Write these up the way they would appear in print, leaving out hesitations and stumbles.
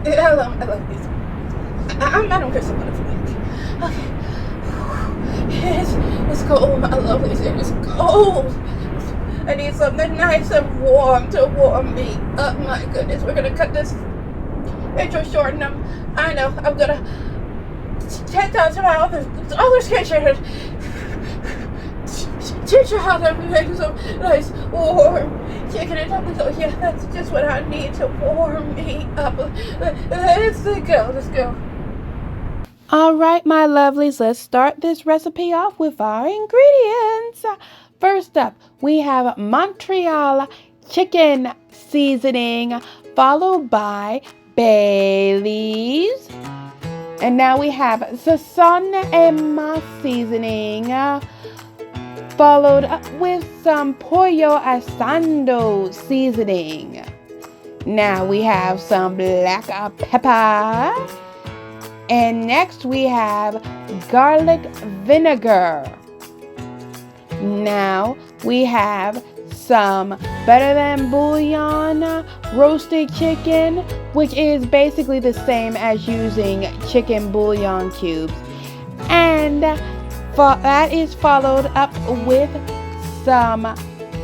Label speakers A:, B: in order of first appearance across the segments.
A: I love these. I'm Madam Crystal Butterfly. Okay. It's cold, my lovelies. It is cold. I need something nice and warm to warm me up. My goodness, we're gonna cut this intro short, and I know I'm gonna head down to my other kitchen and teach you how to make some nice warm chicken and dumplings. Oh yeah, that's just what I need to warm me up. Let's go. Let's go.
B: All right, my lovelies, let's start this recipe off with our ingredients. First up, we have Montreal chicken seasoning, followed by Bailey's. And now we have Sazon Emma seasoning, followed up with some Pollo Asando seasoning. Now we have some black pepper. And next we have garlic vinegar. Now we have some better than bouillon roasted chicken, which is basically the same as using chicken bouillon cubes. And that is followed up with some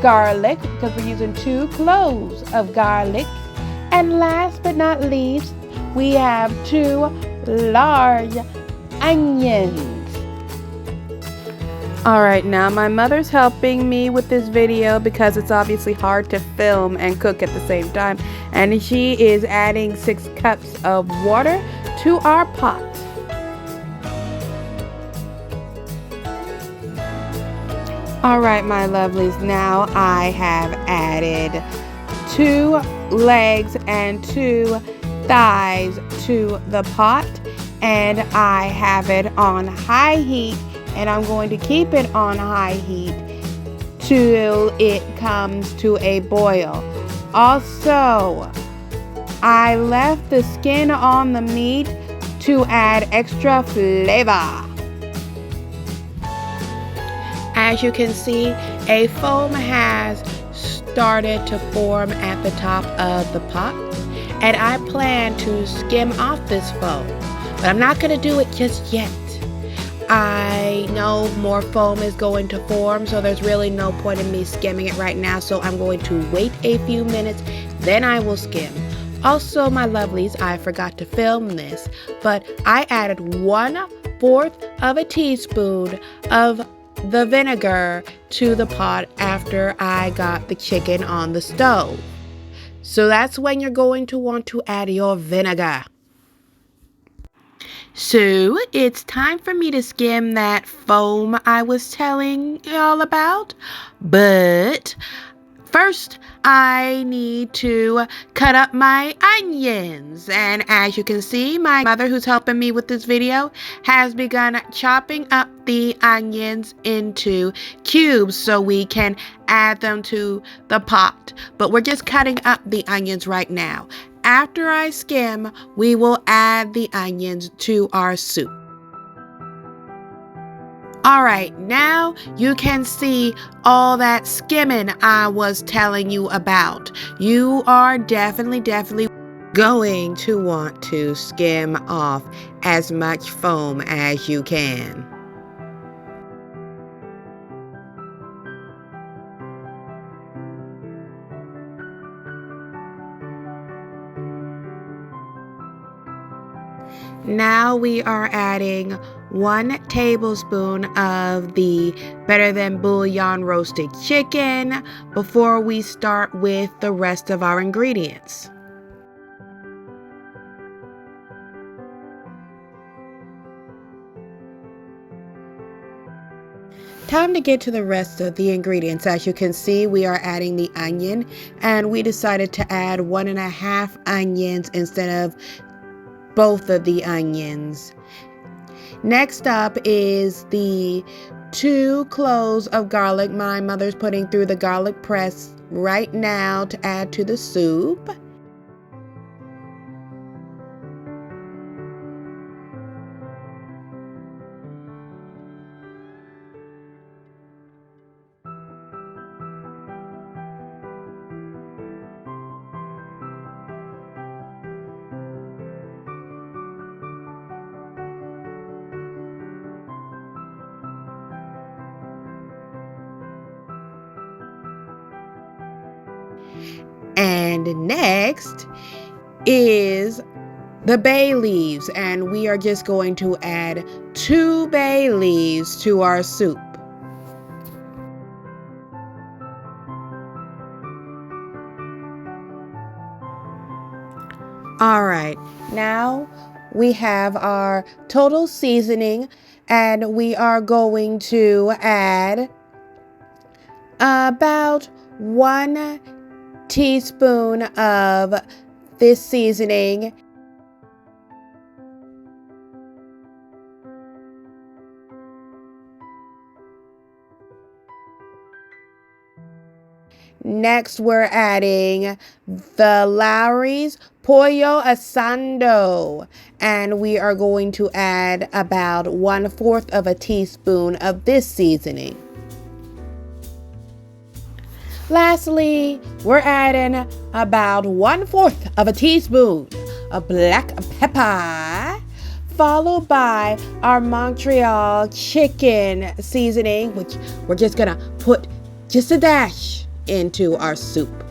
B: garlic, because we're using 2 cloves of garlic. And last but not least, we have 2 large onions. Alright, now my mother's helping me with this video because it's obviously hard to film and cook at the same time. And she is adding 6 cups of water to our pot. Alright, my lovelies, now I have added 2 legs and 2 thighs to the pot, and I have it on high heat, and I'm going to keep it on high heat till it comes to a boil. Also, I left the skin on the meat to add extra flavor. As you can see, a foam has started to form at the top of the pot, and I plan to skim off this foam, but I'm not going to do it just yet. I know more foam is going to form, so there's really no point in me skimming it right now, so I'm going to wait a few minutes, then I will skim. Also, my lovelies, I forgot to film this, but I added 1/4 of a teaspoon of the vinegar to the pot after I got the chicken on the stove. So that's when you're going to want to add your vinegar. So it's time for me to skim that foam I was telling y'all about. But first, I need to cut up my onions. And as you can see, my mother, who's helping me with this video, has begun chopping up the onions into cubes so we can add them to the pot. But we're just cutting up the onions right now. After I skim, we will add the onions to our soup. Alright, now you can see all that skimming I was telling you about. You are definitely going to want to skim off as much foam as you can. Now we are adding 1 tablespoon of the better than bouillon roasted chicken before we start with the rest of our ingredients. Time to get to the rest of the ingredients. As you can see, we are adding the onion, and we decided to add 1.5 onions instead of both of the onions. Next up is the 2 cloves of garlic. My mother's putting through the garlic press right now to add to the soup. And next is the bay leaves, and we are just going to add 2 bay leaves to our soup. All right, now we have our total seasoning, and we are going to add about 1 teaspoon of this seasoning. Next, we're adding the Lowry's Pollo Asado, and we are going to add about 1/4 of a teaspoon of this seasoning. Lastly, we're adding about 1/4 of a teaspoon of black pepper, followed by our Montreal chicken seasoning, which we're just gonna put just a dash into our soup.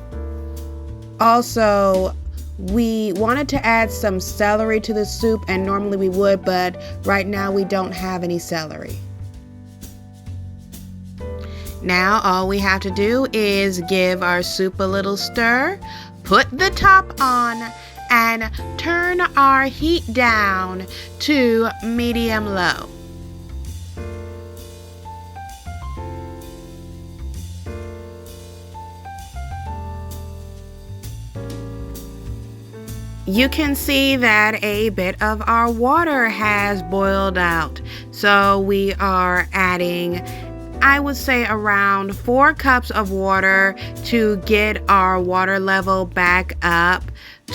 B: Also, we wanted to add some celery to the soup, and normally we would, but right now we don't have any celery. Now all we have to do is give our soup a little stir, put the top on, and turn our heat down to medium-low. You can see that a bit of our water has boiled out. So we are adding, I would say, around 4 cups of water to get our water level back up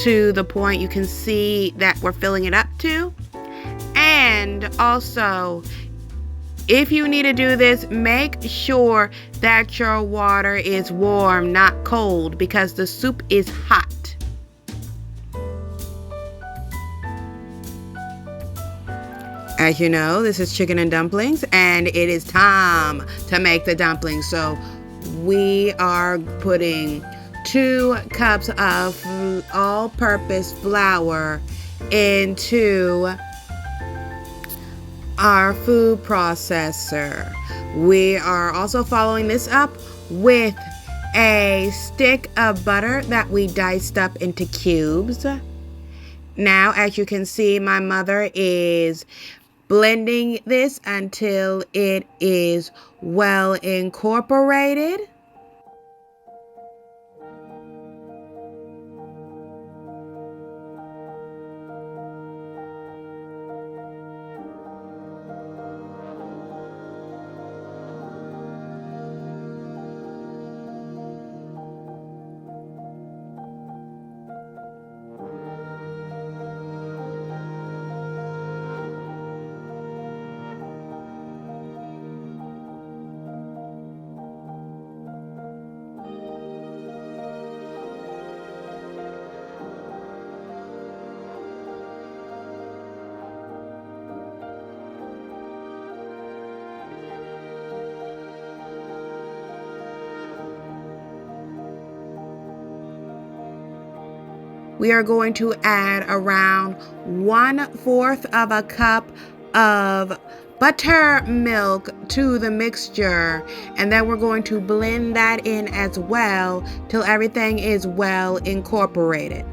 B: to the point you can see that we're filling it up to. And also, if you need to do this, make sure that your water is warm, not cold, because the soup is hot. As you know, this is chicken and dumplings, and it is time to make the dumplings. So we are putting 2 cups of all-purpose flour into our food processor. We are also following this up with a stick of butter that we diced up into cubes. Now, as you can see, my mother is blending this until it is well incorporated. We are going to add around 1/4 of a cup of buttermilk to the mixture, and then we're going to blend that in as well till everything is well incorporated.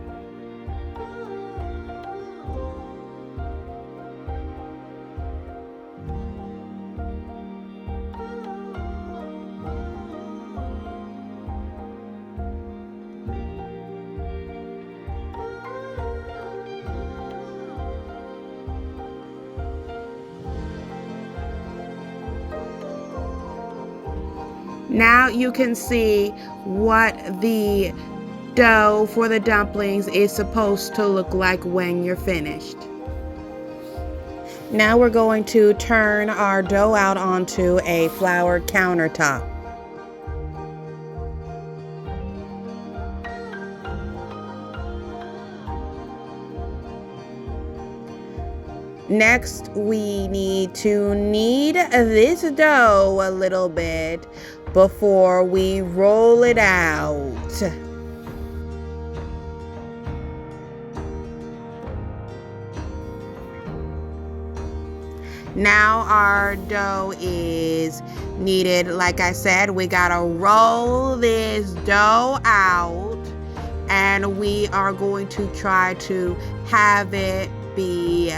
B: Now you can see what the dough for the dumplings is supposed to look like when you're finished. Now we're going to turn our dough out onto a floured countertop. Next, we need to knead this dough a little bit before we roll it out. Now our dough is kneaded. Like I said, we gotta roll this dough out, and we are going to try to have it be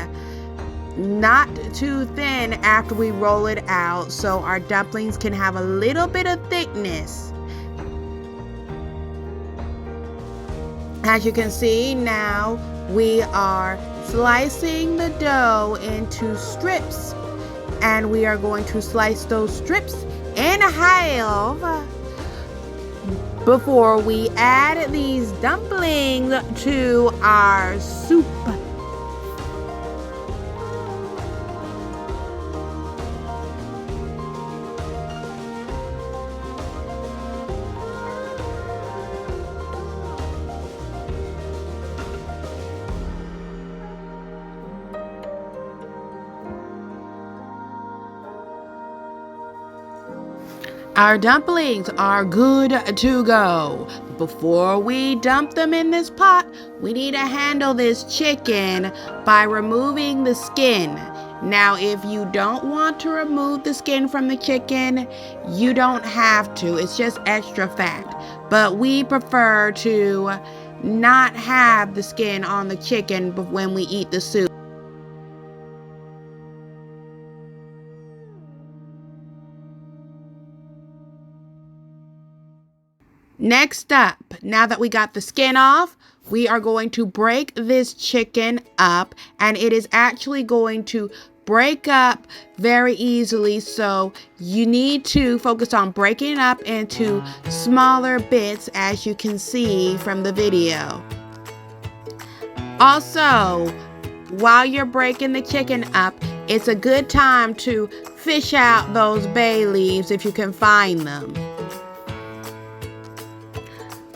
B: not too thin after we roll it out, so our dumplings can have a little bit of thickness. As you can see, now we are slicing the dough into strips, and we are going to slice those strips in half before we add these dumplings to our soup. Our dumplings are good to go. Before we dump them in this pot, we need to handle this chicken by removing the skin. Now, if you don't want to remove the skin from the chicken, you don't have to. It's just extra fat. But we prefer to not have the skin on the chicken when we eat the soup. Next up, now that we got the skin off, we are going to break this chicken up, and it is actually going to break up very easily, so you need to focus on breaking it up into smaller bits, as you can see from the video. Also, while you're breaking the chicken up, it's a good time to fish out those bay leaves if you can find them.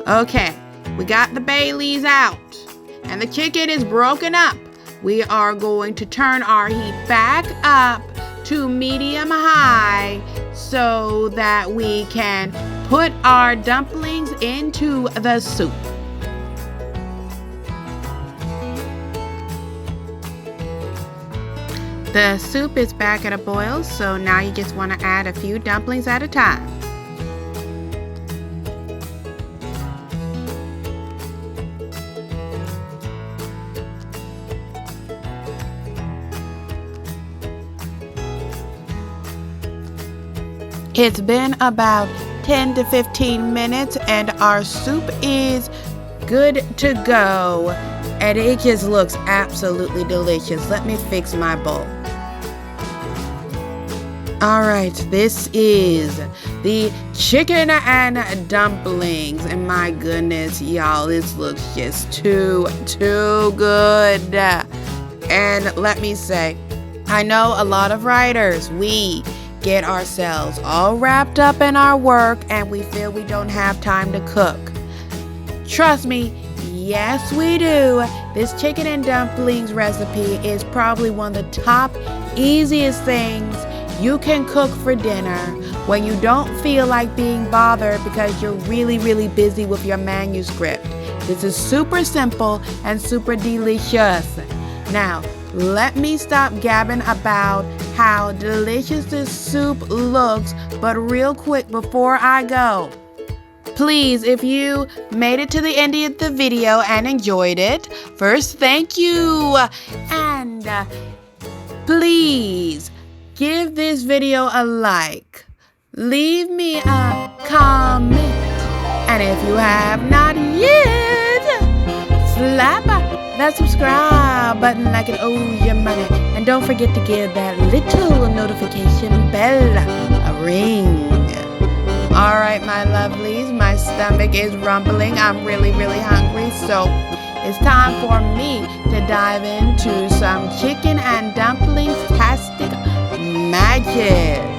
B: Okay, we got the bay leaves out, and the chicken is broken up. We are going to turn our heat back up to medium high so that we can put our dumplings into the soup. The soup is back at a boil, so now you just want to add a few dumplings at a time. It's been about 10 to 15 minutes and our soup is good to go. And it just looks absolutely delicious. Let me fix my bowl. Alright, this is the chicken and dumplings. And my goodness, y'all, this looks just too good. And let me say, I know a lot of writers, we get ourselves all wrapped up in our work and we feel we don't have time to cook. Trust me, yes we do. This chicken and dumplings recipe is probably one of the top easiest things you can cook for dinner when you don't feel like being bothered because you're really busy with your manuscript. This is super simple and super delicious. Now, let me stop gabbing about how delicious this soup looks, but real quick before I go, please, if you made it to the end of the video and enjoyed it, first, thank you. And please give this video a like. Leave me a comment. And if you have not yet, slap that subscribe button like it owes you money. And don't forget to give that little notification bell a ring. Alright, my lovelies, my stomach is rumbling. I'm really hungry, so it's time for me to dive into some chicken and dumplings-tastic magic.